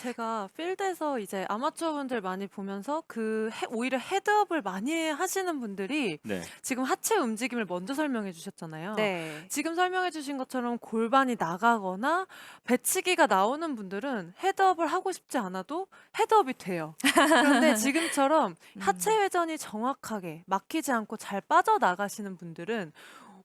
제가 필드에서 이제 아마추어 분들 많이 보면서 오히려 헤드업을 많이 하시는 분들이 네. 지금 하체 움직임을 먼저 설명해 주셨잖아요. 네. 지금 설명해 주신 것처럼 골반이 나가거나 배치기가 나오는 분들은 헤드업을 하고 싶지 않아도 헤드업이 돼요. 그런데 지금처럼 하체 음. 회전이 정확하게 막히지 않고 잘 빠져나가시는 분들은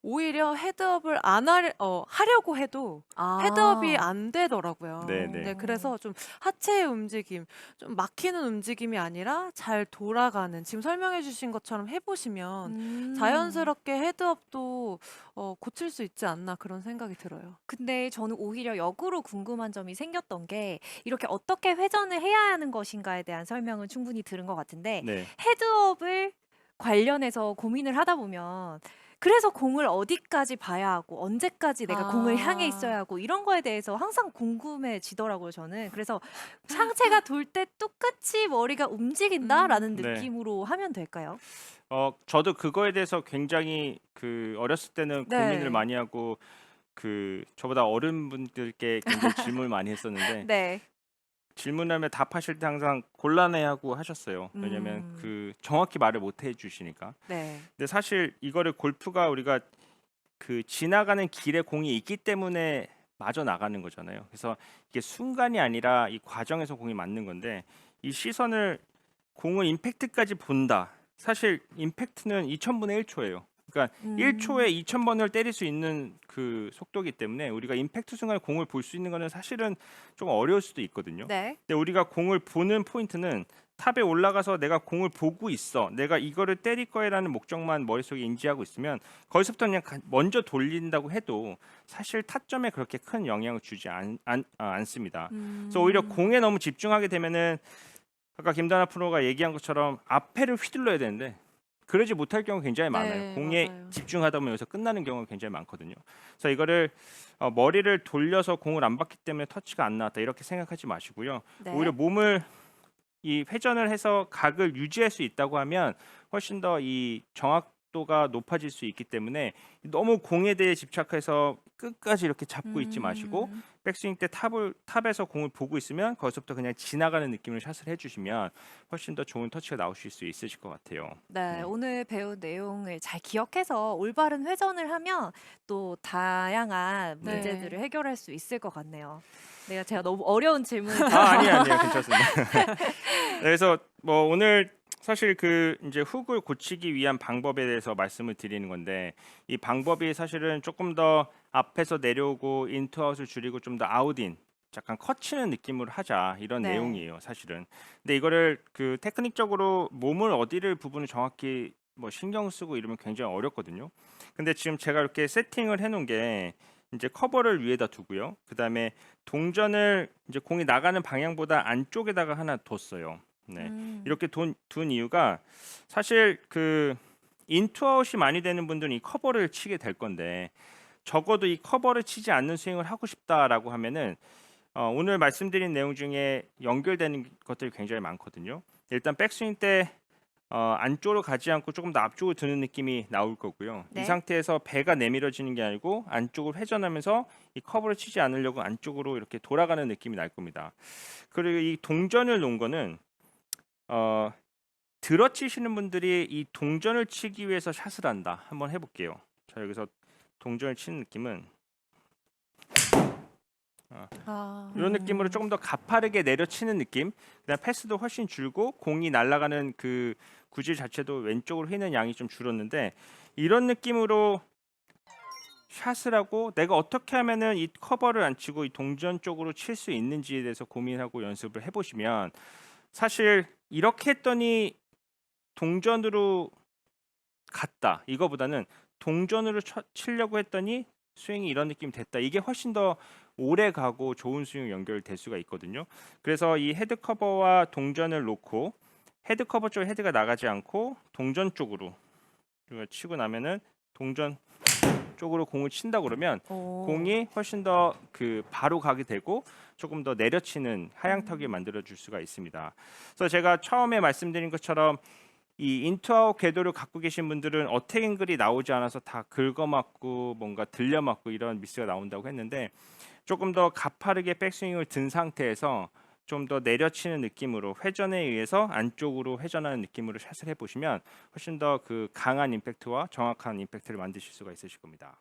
오히려 헤드업을 안 하려고 해도 헤드업이 아. 안 되더라고요. 네네. 네, 어. 그래서 좀 하체의 움직임, 좀 막히는 움직임이 아니라 잘 돌아가는, 지금 설명해 주신 것처럼 해 보시면 음. 자연스럽게 헤드업도 고칠 수 있지 않나 그런 생각이 들어요. 근데 저는 오히려 역으로 궁금한 점이 생겼던 게 이렇게 어떻게 회전을 해야 하는 것인가에 대한 설명은 충분히 들은 것 같은데 네. 헤드업을 관련해서 고민을 하다 보면 그래서 공을 어디까지 봐야 하고 언제까지 내가 공을 향해 아. 있어야 하고 이런 거에 대해서 항상 궁금해지더라고요, 저는. 그래서 '상체가 돌 때 똑같이 머리가 움직인다.'라는 네. 느낌으로 하면 될까요? 저도 그거에 대해서 굉장히 어렸을 때는 고민을 네. 많이 하고 저보다 어른분들께 굉장히 질문을 많이 했었는데 네. 질문하면 답하실 때 항상 곤란해하고 하셨어요. 왜냐면 음. 정확히 말을 못 해 주시니까. 네. 근데 사실 이거를 골프가 우리가 지나가는 길에 공이 있기 때문에 마저 나가는 거잖아요. 그래서 이게 순간이 아니라 이 과정에서 공이 맞는 건데 이 시선을 공을 임팩트까지 본다. 사실 임팩트는 2000분의 1초예요. 그러니까 1초에 음. 2000번을 때릴 수 있는 그 속도이기 때문에 우리가 임팩트 순간에 공을 볼 수 있는 거는 사실은 좀 어려울 수도 있거든요. 네. 근데 우리가 공을 보는 포인트는 탑에 올라가서 내가 공을 보고 있어. 내가 이거를 때릴 거야라는 목적만 머릿속에 인지하고 있으면 거기서부터 그냥 먼저 돌린다고 해도 사실 타점에 그렇게 큰 영향을 주지 않습니다. 그래서 오히려 음. 공에 너무 집중하게 되면은 아까 김다나 프로가 얘기한 것처럼 앞에를 휘둘러야 되는데 그러지 못할 경우 굉장히 많아요. 네, 공에 맞아요. 집중하다 보면 여기서 끝나는 경우가 굉장히 많거든요. 그래서 이거를 머리를 돌려서 공을 안 받기 때문에 터치가 안 나왔다 이렇게 생각하지 마시고요. 오히려 네. 몸을 이 회전을 해서 각을 유지할 수 있다고 하면 훨씬 더 이 정확도가 높아질 수 있기 때문에 너무 공에 대해 집착해서 끝까지 이렇게 잡고 있지 마시고 음. 백스윙 때 탑에서 공을 보고 있으면 거기서부터 그냥 지나가는 느낌으로 샷을 해주시면 훨씬 더 좋은 터치가 나오실 수 있으실 것 같아요. 네. 네. 오늘 배운 내용을 잘 기억해서 올바른 회전을 하면 또 다양한 네. 문제들을 네. 해결할 수 있을 것 같네요. 제가 너무 어려운 질문을 아니에요, 드려서 아니에요. 괜찮습니다. 네, 그래서 뭐 오늘 사실 이제 훅을 고치기 위한 방법에 대해서 말씀을 드리는 건데 이 방법이 사실은 조금 더 앞에서 내려오고 인투아웃을 줄이고 좀 더 아웃인 약간 커치는 느낌으로 하자 이런 네. 내용이에요, 사실은. 근데 이거를 테크닉적으로 몸을 어디를 부분을 정확히 뭐 신경 쓰고 이러면 굉장히 어렵거든요. 근데 지금 제가 이렇게 세팅을 해 놓은 게 이제 커버를 위에다 두고요. 그다음에 동전을 이제 공이 나가는 방향보다 안쪽에다가 하나 뒀어요. 네. 음. 이렇게 둔 이유가 사실 인투아웃이 많이 되는 분들은 이 커버를 치게 될 건데 적어도 이 커버를 치지 않는 스윙을 하고 싶다라고 하면은 오늘 말씀드린 내용 중에 연결되는 것들이 굉장히 많거든요. 일단 백스윙 때 안쪽으로 가지 않고 조금 더 앞쪽으로 드는 느낌이 나올 거고요. 이 네. 상태에서 배가 내밀어지는 게 아니고 안쪽으로 회전하면서 이 커브를 치지 않으려고 안쪽으로 이렇게 돌아가는 느낌이 날 겁니다. 그리고 이 동전을 놓은 거는 어, 들어치시는 분들이 이 동전을 치기 위해서 샷을 한다. 한번 해볼게요. 자, 여기서 동전을 치는 느낌은 아. 이런 느낌으로 음. 조금 더 가파르게 내려치는 느낌. 그다음 패스도 훨씬 줄고 공이 날아가는 구질 자체도 왼쪽으로 휘는 양이 좀 줄었는데 이런 느낌으로 샷을 하고 내가 어떻게 하면은 이 커버를 안 치고 이 동전 쪽으로 칠 수 있는지에 대해서 고민하고 연습을 해보시면 사실 이렇게 했더니 동전으로 갔다 이거보다는 동전으로 치려고 했더니 스윙이 이런 느낌 됐다 이게 훨씬 더 오래 가고 좋은 스윙 연결될 수가 있거든요. 그래서 이 헤드 커버와 동전을 놓고 헤드 커버 쪽 헤드가 나가지 않고 동전 쪽으로 이걸 치고 나면은 동전 쪽으로 공을 친다 그러면 오. 공이 훨씬 더 바로 가게 되고 조금 더 내려치는 하향타기 음. 만들어 줄 수가 있습니다. 그래서 제가 처음에 말씀드린 것처럼 이 인투아웃 궤도를 갖고 계신 분들은 어택 앵글이 나오지 않아서 다 긁어맞고 뭔가 들려맞고 이런 미스가 나온다고 했는데 조금 더 가파르게 백스윙을 든 상태에서 좀 더 내려치는 느낌으로 회전에 의해서 안쪽으로 회전하는 느낌으로 샷을 해보시면 훨씬 더 그 강한 임팩트와 정확한 임팩트를 만드실 수가 있으실 겁니다.